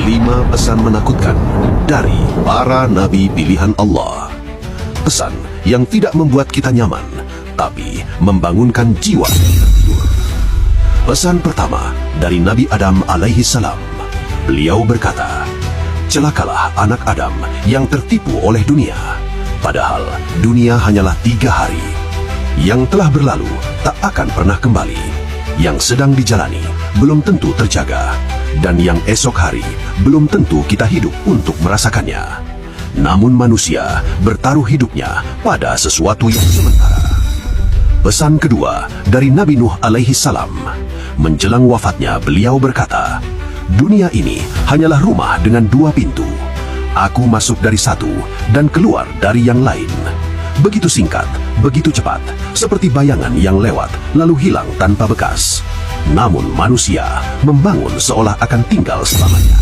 5 pesan menakutkan dari para nabi pilihan Allah. Pesan yang tidak membuat kita nyaman, tapi membangunkan jiwa yang tertidur. Pesan pertama dari Nabi Adam alaihi salam. Beliau berkata, "Celakalah anak Adam yang tertipu oleh dunia. Padahal dunia hanyalah 3 hari. Yang telah berlalu tak akan pernah kembali. Yang sedang dijalani belum tentu terjaga. Dan yang esok hari belum tentu kita hidup untuk merasakannya. Namun manusia bertaruh hidupnya pada sesuatu yang sementara." Pesan kedua dari Nabi Nuh alaihi salam. Menjelang wafatnya beliau berkata, "Dunia ini hanyalah rumah dengan 2 pintu. Aku masuk dari satu dan keluar dari yang lain. Begitu singkat, begitu cepat, seperti bayangan yang lewat lalu hilang tanpa bekas. Namun manusia membangun seolah akan tinggal selamanya."